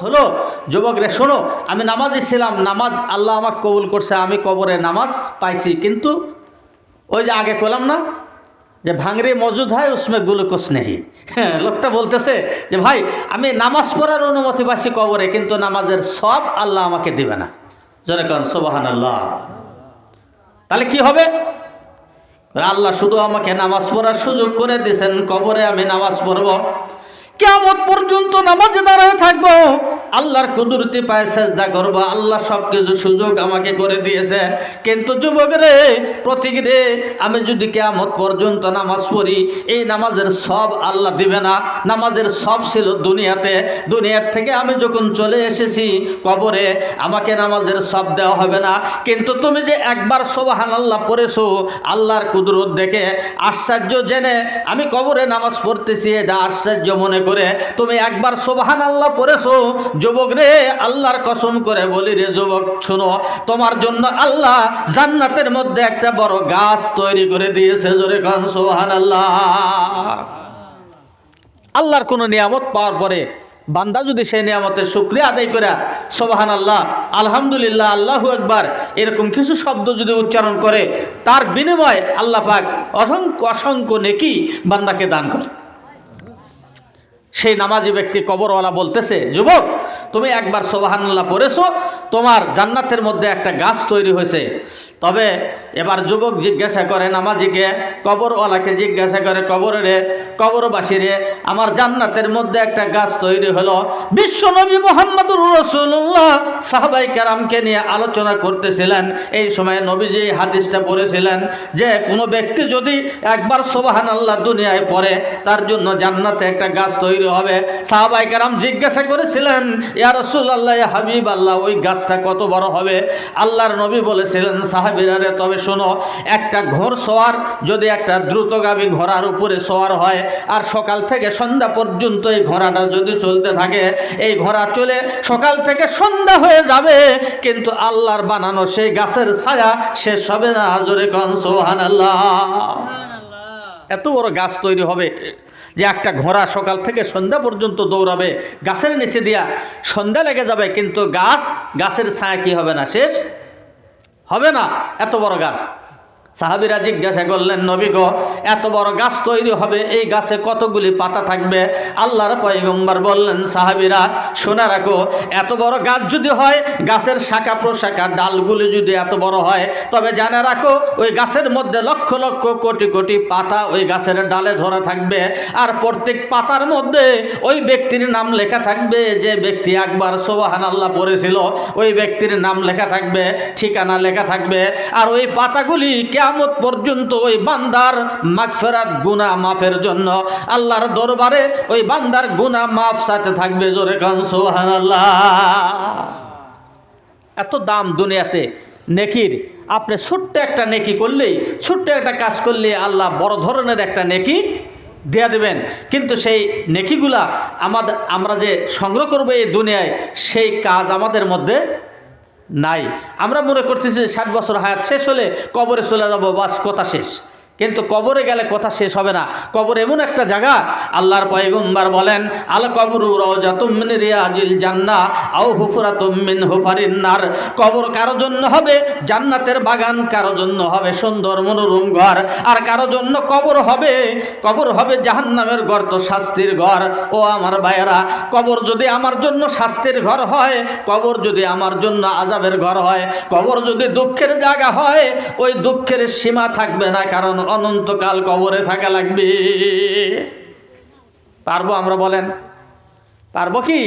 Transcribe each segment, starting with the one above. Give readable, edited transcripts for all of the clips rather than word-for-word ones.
হলো, যুবক রে শোনো, আমি নামাজই ছিলাম, নামাজ আল্লাহ আমাকে কবুল করছে, আমি কবরে নামাজ পাইছি, কিন্তু ওই যে আগে বললাম না যে ভাঙরে মজুদ হয় উসমে গ্লুকোজ নেই। হ্যাঁ, লোকটা বলতেছে যে ভাই আমি নামাজ পড়ার অনুমতি পাইছি কবরে, কিন্তু নামাজের সব আল্লাহ আমাকে দিবে না। জোরে কোন সুবহানাল্লাহ। তাহলে কি হবে? আল্লাহ শুধু আমাকে নামাজ পড়ার সুযোগ করে দিয়েছেন, কবরে আমি নামাজ পড়ব, কিয়ামত পর্যন্ত নামাজে দাঁড়ায় থাকবো, আল্লাহর কুদরতি পায়ে সেজদা করব, আল্লাহ সব কিছু সুযোগ আমাকে করে দিয়েছে। কিন্তু যুবক রে, প্রতীক রে, আমি যদি কিয়ামত পর্যন্ত নামাজ পড়ি, এই নামাজের সব আল্লাহ দিবে না। নামাজের সব ছিল দুনিয়াতে, দুনিয়ার থেকে আমি যখন চলে এসেছি কবরে, আমাকে নামাজের সব দেওয়া হবে না। কিন্তু তুমি যে একবার সুবহানাল্লাহ পড়েছো, আল্লাহর কুদরত দেখে আশ্চর্য জেনে আমি কবরে নামাজ পড়তেছি, এটা আশ্চর্য মনে করে তুমি একবার সুবহানাল্লাহ পড়েছো। যুবক রে, আল্লাহর কসম করে বলি রে যুবক, শোনো, তোমার জন্য আল্লাহ জান্নাতের মধ্যে একটা বড় গাছ তৈরি করে দিয়েছে। জোরে কান সুবহানাল্লাহ। আল্লাহর কোন নিয়ামত পাওয়ার পরে বান্দা যদি সেই নিয়ামতের শুকরিয়া আদায় করে সুবহানাল্লাহ, আলহামদুলিল্লাহ, আল্লাহু আকবার এরকম কিছু শব্দ যদি উচ্চারণ করে, তার বিনিময়ে আল্লাহ পাক অসংখ্য অসংখ্য নেকি বান্দাকে দান করে। সেই নামাজি ব্যক্তি কবরওয়ালা বলতেছে, যুবক তুমি একবার সুবহানাল্লাহ পড়েছো, তোমার জান্নাতের মধ্যে একটা গাছ তৈরি হয়েছে। তবে এবার যুবক জিজ্ঞাসা করে নামাজিকে, কবরওয়ালাকে জিজ্ঞাসা করে, কবরে কবরবাসী রে, আমার জান্নাতের মধ্যে একটা গাছ তৈরি হলো। বিশ্বনবী মুহাম্মদুর রাসূলুল্লাহ সাহাবায়ে কেরামকে নিয়ে আলোচনা করতেছিলেন। এই সময় নবীজি হাদিসটা পড়েছিলেন যে কোনো ব্যক্তি যদি একবার সুবহানাল্লাহ দুনিয়ায় পড়ে, তার জন্য জান্নাতে একটা গাছ তৈরি হবে। সাহাবায়ে কেরাম জিজ্ঞাসা করেছিলেন, ইয়া রাসূলুল্লাহ, ইয়া হাবিবাল্লাহ, ওই গাছটা কত বড় হবে? আল্লাহর নবী বলেছিলেন, সাহাবীরা রে, তবে শোনো, একটা ঘোড়সওয়ার যদি একটা দ্রুতগামী ঘোড়ার উপরে সওয়ার হয়, আর সকাল থেকে সন্ধ্যা পর্যন্ত এই ঘোড়াটা যদি চলতে থাকে, এই ঘোড়া চলে সকাল থেকে সন্ধ্যা হয়ে যাবে, কিন্তু আল্লাহর বানানো সেই গাছের ছায়া শেষ হবে না। জোরে কোন সুবহানাল্লাহ। এত বড় গাছ তৈরি হবে যে একটা ঘোড়া সকাল থেকে সন্ধ্যা পর্যন্ত দৌড়াবে, গাছের নিচে দিয়া সন্ধ্যা লেগে যাবে, কিন্তু গাছের ছায়া কি হবে না, শেষ হবে না। এত বড় গাছ। সাহাবীরা জিজ্ঞাসা করলেন, নবী গো, এত বড় গাছ তৈরি হবে, এই গাছে কতগুলি পাতা থাকবে? আল্লাহর পয়গম্বর বললেন, সাহাবীরা শোনা রাখো, এত বড় গাছ যদি হয়, গাছের শাখা প্রশাখা ডালগুলি যদি এত বড় হয়, তবে জানা রাখো ওই গাছের মধ্যে লক্ষ লক্ষ কোটি কোটি পাতা ওই গাছের ডালে ধরা থাকবে, আর প্রত্যেক পাতার মধ্যে ওই ব্যক্তির নাম লেখা থাকবে, যে ব্যক্তি একবার সুবহানাল্লাহ পড়েছিল, ওই ব্যক্তির নাম লেখা থাকবে, ঠিকানা লেখা থাকবে। আর ওই পাতাগুলি কিয়ামত পর্যন্ত ওই বান্দার মাগফিরাত গুনাহ মাফের জন্য আল্লাহর দরবারে ওই বান্দার গুনাহ মাফ সাথে থাকবে। জোরে কান সুবহানাল্লাহ। এত দাম দুনিয়াতে নেকির। আপনি ছোট্ট একটা নেকি করলেই, ছোট্ট একটা কাজ করলে আল্লাহ বড় ধরনের একটা নেকি দেয়া দেবেন। কিন্তু সেই নেকিগুলা আমরা যে সংগ্রহ করবো এই দুনিয়ায়, সেই কাজ আমাদের মধ্যে নাই। আমরা মনে করতেছি 60 বছর হায়াত শেষ হলে কবরে চলে যাব, বাস কথা শেষ। কিন্তু কবরে গেলে কথা শেষ হবে না। কবর এমন একটা জায়গা, আল্লাহর পয়গম্বর বলেন, আল কবরু রাওজাতুম মিন রিয়াজিল জান্নাহ আও হুফরাতুম মিন হুফারিন নার। কবর কারো জন্য হবে জান্নাতের বাগান, কারো জন্য হবে সুন্দর মনোরম ঘর, আর কারো জন্য কবর হবে জাহান্নামের গর্ত, শাস্তির ঘর। ও আমার ভাইয়েরা, কবর যদি আমার জন্য শাস্তির ঘর হয়, কবর যদি আমার জন্য আযাবের ঘর হয়, কবর যদি দুঃখের জায়গা হয়, ওই দুঃখের সীমা থাকবে না, কারণ অনন্তকাল কবরে থাকা লাগবে। পারবো আমরা? বলেন পারবো কি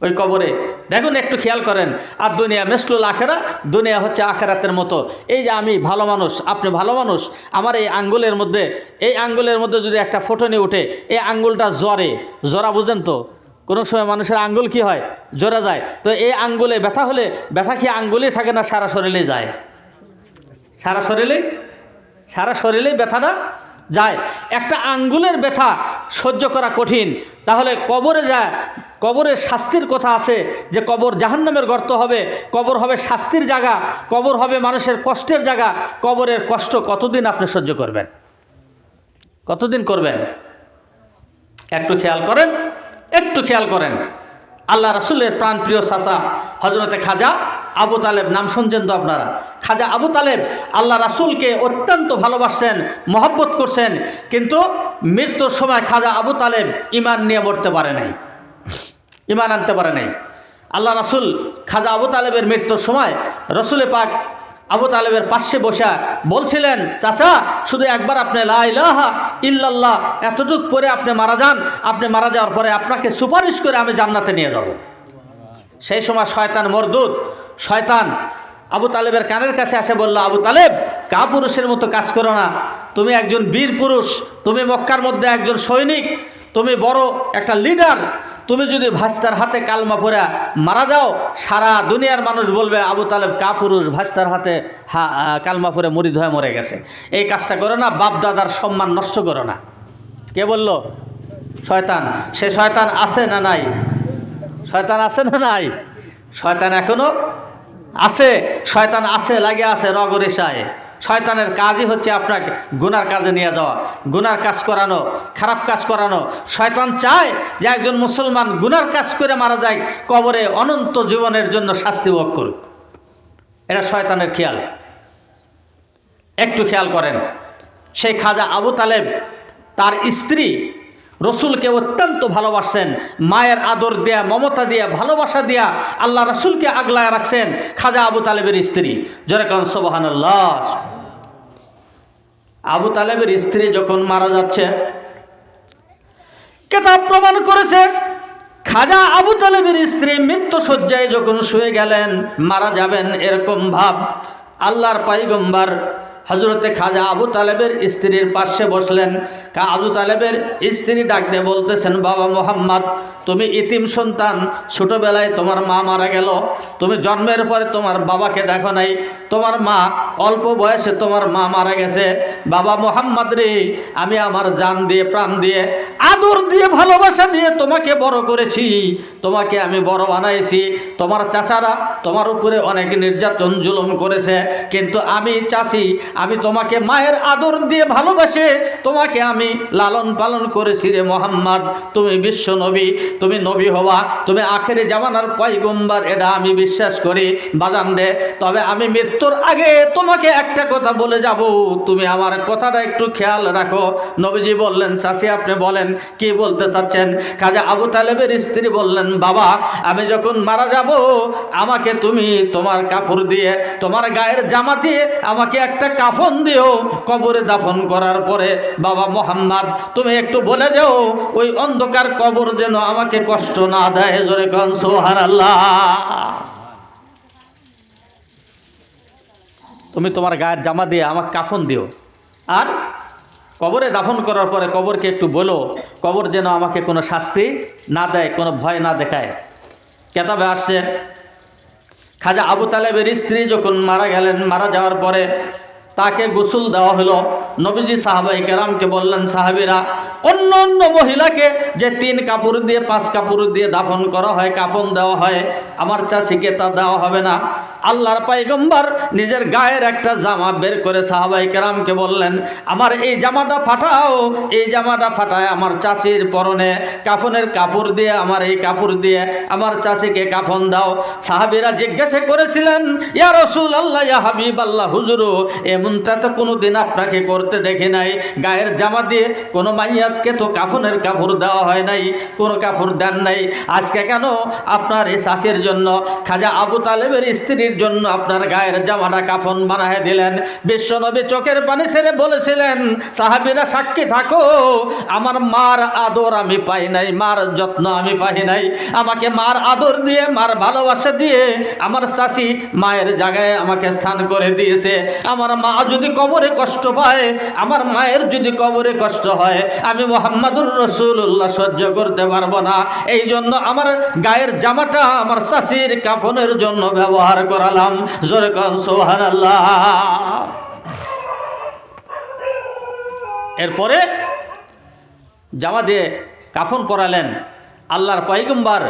ওই কবরে? দেখুন, একটু খেয়াল করেন। আর দুনিয়া মিসলুল আখেরা, দুনিয়া হচ্ছে আখেরাতের মতো। এই যে আমি ভালো মানুষ, আপনি ভালো মানুষ, আমার এই আঙ্গুলের মধ্যে যদি একটা ফোঁটনি উঠে, এই আঙ্গুলটা জরা বুঝেন তো? কোনো সময় মানুষের আঙ্গুল কি হয়, জোরা যায়। তো এই আঙ্গুলে ব্যথা হলে, ব্যথা কি আঙ্গুলেই থাকে না সারা শরীরে যায়? সারা শরীরেই ব্যথাটা যায়। একটা আঙ্গুলের ব্যথা সহ্য করা কঠিন, তাহলে কবরে যায়, কবরের শাস্তির কথা আছে যে কবর জাহান্নামের গর্ত হবে, কবর হবে শাস্তির জায়গা, কবর হবে মানুষের কষ্টের জায়গা। কবরের কষ্ট কতদিন আপনি সহ্য করবেন? কতদিন করবেন? একটু খেয়াল করেন। আল্লাহ রাসূলের প্রাণপ্রিয় চাচা হযরতে খাজা আবু তালেব, নাম শুনছেন তো আপনারা? খাজা আবু তালেব আল্লাহ রাসূলকে অত্যন্ত ভালোবাসেন, মহব্বত করছেন, কিন্তু মৃত্যুর সময় খাজা আবু তালেব ঈমান নিয়ে মরতে পারে নাই, ঈমান আনতে পারে নাই। আল্লাহ রাসূল খাজা আবু তালেবের মৃত্যুর সময় রসুলে পাক আবু তালেবের পাশে বসা বলছিলেন, চাচা শুধু একবার আপনি লা ইলাহা ইল্লাল্লাহ এতটুক পরে আপনি মারা যান, আপনি মারা যাওয়ার পরে আপনাকে সুপারিশ করে আমি জান্নাতে নিয়ে যাব। সেই সময় শয়তান মরদুদ, শয়তান আবু তালেবের কানের কাছে এসে বলল, আবু তালেব কাপুরুষের মতো কাজ করো না, তুমি একজন বীর পুরুষ, তুমি মক্কার মধ্যে একজন সৈনিক, তুমি বড় একটা লিডার, তুমি যদি ভাস্তার হাতে কালমা পড়ে মারা যাও সারা দুনিয়ার মানুষ বলবে আবু তালেব কাপুরুষ, ভাস্তার হাতে কালমা পড়ে মুরিদ হয়ে মরে গেছে। এই কাজটা করো না, বাপ দাদার সম্মান নষ্ট করো না। কে বলল? শয়তান। সে শয়তান আছে না নাই? শয়তান আছে না নাই? শয়তান এখনো আছে, শয়তান আছে, লাগে আছে রগরেশায়। শয়তানের কাজই হচ্ছে আপনাকে গুনার কাজে নিয়ে যাওয়া, গুনার কাজ করানো, খারাপ কাজ করানো। শয়তান চায় যে একজন মুসলমান গুনার কাজ করে মারা যায়, কবরে অনন্ত জীবনের জন্য শাস্তি ভোগ করুক। এটা শয়তানের খেয়াল। একটু খেয়াল করেন, সেই খাজা আবু তালেব তার স্ত্রী রসুলকে অত্যন্ত ভালোবাসেন, মায়ের আদর দেয়া, মমতা দিয়া, ভালোবাসা দিয়া আল্লাহ রসুলকে আগলায় রাখছেন খাজা আবু তালেবের স্ত্রী। জোরে কান সুবহানাল্লাহ। আবু তালেবের স্ত্রী যখন মারা যাচ্ছে, কিতাব প্রমাণ করেছে খাজা আবু তালেবের স্ত্রী মৃত্যু শয্যায় যখন শুয়ে গেলেন, মারা যাবেন এরকম ভাব, আল্লাহর পয়গম্বর হযরতে খাজা আবু তালেবের স্ত্রীর পাশে বসলেন। আবু তালেবের স্ত্রী ডাক দিয়ে বলতেছেন, বাবা মোহাম্মদ, তুমি ইতিম সন্তান, ছোটবেলায় তোমার মা মারা গেল, তুমি জন্মের পরে তোমার বাবাকে দেখো নাই, তোমার মা অল্প বয়সে তোমার মা মারা গেছে। বাবা মোহাম্মদ রে, আমি আমার জান দিয়ে, প্রাণ দিয়ে, আদর দিয়ে, ভালোবাসা দিয়ে তোমাকে বড় করেছি, তোমাকে আমি বড় বানাইছি। তোমার চাচারা তোমার উপরে অনেক নির্যাতন জুলুম করেছে, কিন্তু আমি চাচি, আমি তোমাকে মায়ের আদর দিয়ে ভালোবাসে তোমাকে আমি লালন পালন করেছি রে মোহাম্মদ। তুমি বিশ্ব নবী, তুমি নবী হওয়া, তুমি আখেরি জামানার পয়গম্বর, এটা আমি বিশ্বাস করি বাজান রে। তবে আমি মৃত্যুর আগে তোমাকে একটা কথা বলে যাব, তুমি আমার কথাটা একটু খেয়াল রাখো। নবীজি বললেন, চাচি আপনি বলেন, কি বলতে চাচ্ছেন? খাজা আবু তালেবের স্ত্রী বললেন, বাবা আমি যখন মারা যাব, আমাকে তুমি তোমার কাপড় দিয়ে, তোমার গায়ের জামা দিয়ে আমাকে একটা কাফন দিও। কবরে দাফন করার পরে বাবা মোহাম্মদ তুমি একটু বলে যাও, ওই অন্ধকার কবর যেন আমাকে কষ্ট না দেয়। জোরে কোন সুবহানাল্লাহ। তুমি তোমার গায়ের জামা দিয়ে আমাকে কাফন দিও, আর কবরে দাফন করার পরে কবরকে একটু বলো, কবর যেন আমাকে কোনো শাস্তি না দেয়, কোনো ভয় না দেখায়। কেতাবে আসছে খাজা আবু তালেবের স্ত্রী যখন মারা গেলেন, মারা যাওয়ার পরে তাকে গোসল দেওয়া হলো। নবীজি সাহাবাই কেরামকে বললেন, সাহাবীরা অন্য অন্য মহিলাকে যে 3 কাপড় দিয়ে 5 কাপড় দিয়ে দাফন করা হয়, কাফন দেওয়া হয়, আমার চাচিকে তা দেওয়া হবে না। আল্লাহর পয়গম্বর নিজের গায়ের একটা জামা বের করে সাহাবাই কেরামকে বললেন, আমার এই জামাটা ফাটাও, এই জামাটা ফাটায় আমার চাচির পরনে কাফনের কাপড় দিয়ে, আমার এই কাপড় দিয়ে আমার চাচিকে কাফন দাও। সাহাবীরা জিজ্ঞাসা করেছিলেন, ইয়া রাসূলুল্লাহ, ইয়া হাবিবাল্লাহ, হুজুর এমনটা তো কোনোদিন আপনাকে করতে দেখি নাই, গায়ের জামা দিয়ে কোনো মাইয়াতকে তো কাফনের কাপড় দেওয়া হয় নাই, কোনো কাপড় দেন নাই, আজকে কেন আপনার এই চাচির জন্য, খাজা আবু তালেবের স্ত্রীর জন্য আপনার গায়ের জামাটা কাফন বানায় দিলেন? বিশ্বনবী চোখের পানি ছেড়ে বলেছিলেন, সাহাবীরা সাক্ষী থাকো, আমার মার আদর আমি পাই নাই, মার যত্ন আমি পাই নাই, আমাকে মার আদর দিয়ে, মার ভালোবাসা দিয়ে আমার চাচি মায়ের জায়গায় আমাকে স্থান করে দিয়েছে। আমার মা যদি কবরে কষ্ট পায়, আমার মায়ের যদি কবরে কষ্ট হয়, আমি মুহাম্মাদুর রাসূলুল্লাহ সহ্য করতে পারবো না। এই জন্য আমার গায়ের জামাটা আমার চাচির কাফনের জন্য ব্যবহার করালাম। জোরে কোন সুবহানাল্লাহ। এরপরে জামা দিয়ে কাফন পরালেন। আল্লাহর পয়গম্বর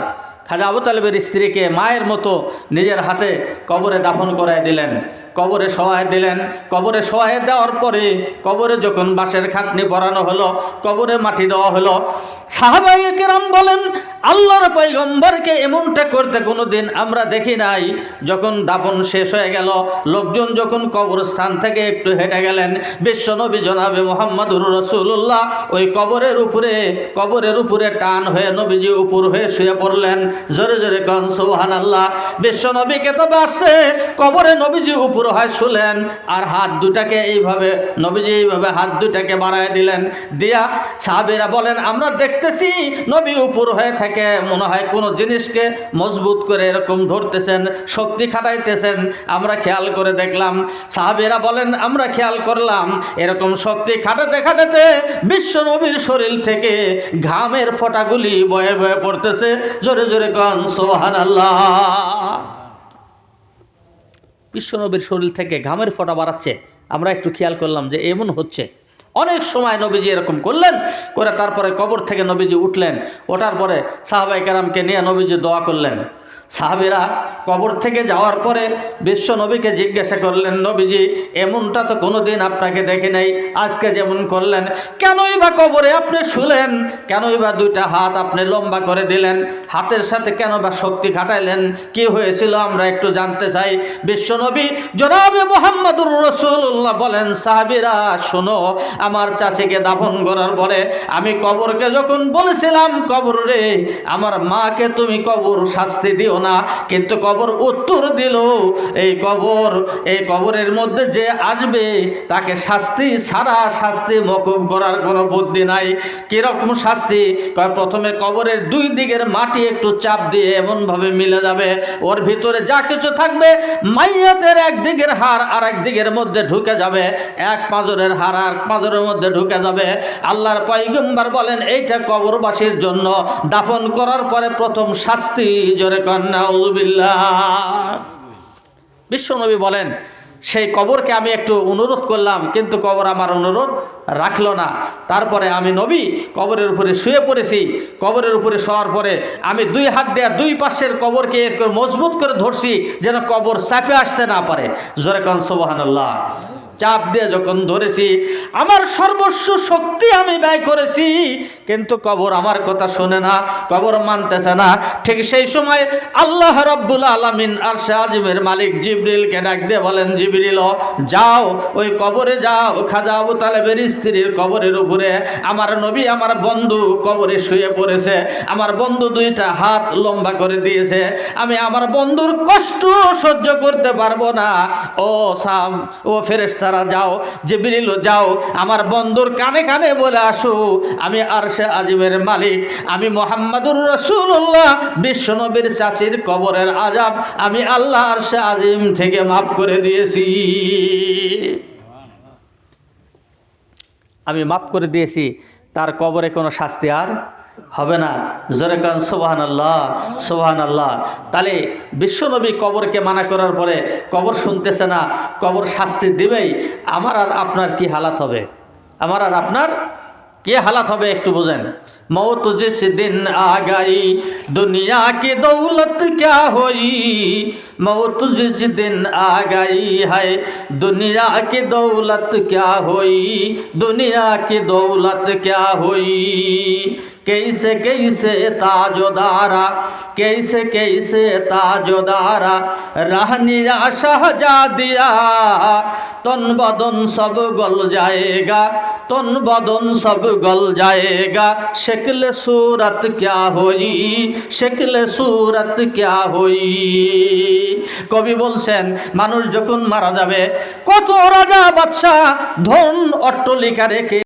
খাজা আবু তালেবের স্ত্রীকে মায়ের মতো নিজের হাতে কবরে দাফন করায় দিলেন। কবরে শোয়ায় দিলেন। কবরে শোয়ায় দেওয়ার পরে কবরে যখন বাঁশের খাটনি পরানো হলো, কবরে মাটি দেওয়া হলো, সাহাবায়ে কেরাম বলেন আল্লাহর পয়গম্বরকে এমনটা করতে কোনোদিন আমরা দেখি নাই। যখন দাফন শেষ হয়ে গেল, লোকজন যখন কবরস্থান থেকে একটু হেঁটে গেলেন, বিশ্বনবী জনাবে মুহাম্মদুর রাসূলুল্লাহ ওই কবরের উপরে টান হয়ে নবীজি উপর হয়ে শুয়ে পড়লেন। জোরে জোরে কোন সুবহানাল্লাহ। বিশ্বনবীকে তো বাসছে, কবরে নবীজি উপর হয়ে শুলেন, আর হাত দুটাকে নবীজি এইভাবে হাত দুটাকে বাড়ায় দিলেন। দিয়া সাহাবীরা বলেন আমরা দেখতেছি নবী উপর হয়ে থেকে মনে হয় কোনো জিনিসকে মজবুত করে এরকম ধরতেছেন, শক্তি খাটাইতেছেন। আমরা খেয়াল করে দেখলাম, সাহাবীরা বলেন আমরা খেয়াল করলাম এরকম শক্তি খাটাতে খাটাতে বিশ্ব নবীর শরীর থেকে ঘামের ফোঁটাগুলি বয়ে বয়ে পড়তেছে। জোরে জোরে কোন সুবহানাল্লাহ। বিশ্ব নবীর শরীর থেকে ঘামের ফোঁটা বাড়াচ্ছে। আমরা একটু খেয়াল করলাম যে এমন হচ্ছে। অনেক সময় নবীজি এরকম করলেন, করে তারপরে কবর থেকে নবীজি উঠলেন। ওঠার পরে সাহাবায়ে কেরামকে নিয়ে নবীজি দোয়া করলেন। সাহাবীরা কবর থেকে যাওয়ার পরে বিশ্ব নবীকে জিজ্ঞাসা করলেন, নবীজি এমনটা তো কোনোদিন আপনাকে দেখি নাই, আজকে যেমন করলেন, কেনই বা কবরে আপনি শুলেন, কেনই বা দুইটা হাত আপনি লম্বা করে দিলেন, হাতের সাথে কেন বা শক্তি খাটাইলেন, কি হয়েছিল আমরা একটু জানতে চাই। বিশ্ব নবী জনাবে মুহাম্মদুর রাসূলুল্লাহ বলেন, সাহাবীরা শোনো, আমার চাচিকে দাফন করার পরে আমি কবরকে যখন বলেছিলাম, কবর রে আমার মাকে তুমি কবর শাস্তি দিও না, কিন্তু কবর উত্তর দিল, এই কবরের মধ্যে যে আসবে তাকে শাস্তি ছাড়া শাস্তি মকুব করার কোনো বুদ্ধি নাই। কিরকম শাস্তি? প্রথমে কবরের দুই দিকের মাটি একটু চাপ দিয়ে এমনভাবে মিলে যাবে, ওর ভিতরে যা কিছু থাকবে মাইয়াতের একদিকের হাড় আর একদিকের মধ্যে ঢুকে যাবে, এক পাঁজরের হাড় আর পাঁজরের মধ্যে ঢুকে যাবে। আল্লাহর পয়গম্বর বলেন এইটা কবরবাসীর জন্য দাফন করার পরে প্রথম শাস্তি। জোরে কন্যা নাউযুবিল্লাহ। বিশ্বনবী বলেন সেই কবরকে আমি একটু অনুরোধ করলাম, কিন্তু কবর আমার অনুরোধ রাখলো না। তারপরে আমি নবী কবরের উপরে শুয়ে পড়েছি। কবরের উপরে শোয়ার পরে আমি দুই হাত দিয়ে দুই পাশের কবরকে মজবুত করে ধরছি, যেন কবর চাপে আসতে না পারে। জোরে কোন সুবহানাল্লাহ। চাপ দিয়ে যখন ধরেছি, আমার সর্বস্ব শক্তি আমি ব্যয় করেছি, কিন্তু কবর আমার কথা শোনে না, কবর মানতেছে না। ঠিক সেই সময় আল্লাহ রাব্বুল আলামিন আরশে আজিমের মালিক জিবরিলকে ডাক দিয়ে বলেন, জিবরিল যাও ওই কবরে যাও, খাজা আবু তালেবের স্ত্রীর কবরের উপরে আমার নবী আমার বন্ধু কবরে শুয়ে পড়েছে, আমার বন্ধু দুইটা হাত লম্বা করে দিয়েছে, আমি আমার বন্ধুর কষ্ট সহ্য করতে পারবো না। ও ফেরেশতা যাও, জিবরিল যাও আমার বন্ধুর কানে কানে বলে আসো, আমি আরশে আজিমের মালিক, আমি মুহাম্মদুর রাসূলুল্লাহ বিশ্বনবীর চাচির কবরের আযাব আমি আল্লাহ আরশে আজিম থেকে মাফ করে দিয়েছি, আমি মাফ করে দিয়েছি, তার কবরে কোনো শাস্তি আর হবে না। জোরে কান সুবহানাল্লাহ সুবহানাল্লাহ। তাহলে বিশ্বনবী কবরকে মানা করার পরে কবর শুনতেছে না, কবর শাস্তি দিবেই। আমার আর আপনার কি হালাত হবে? আমার আর আপনার কি হালাত হবে একটু বুঝেন। मौत जिस दिन आ गई दुनिया की दौलत क्या हुई, मौत जिस दिन आ गई है दुनिया की दौलत क्या हुई, दुनिया की दौलत क्या हुई। कैसे कैसे ताजोदारा, कैसे कैसे ताजोदारा रहनिया शाहजादिया, तन बदन सब गल जाएगा, तन बदन सब गल जाएगा, शक्ल सूरत क्या हुई, शक्ल सूरत क्या हुई। কবি বলছেন মানুষ যখন মারা যাবে, কত রাজা বাদশা ধন অট্টালিকা রেখে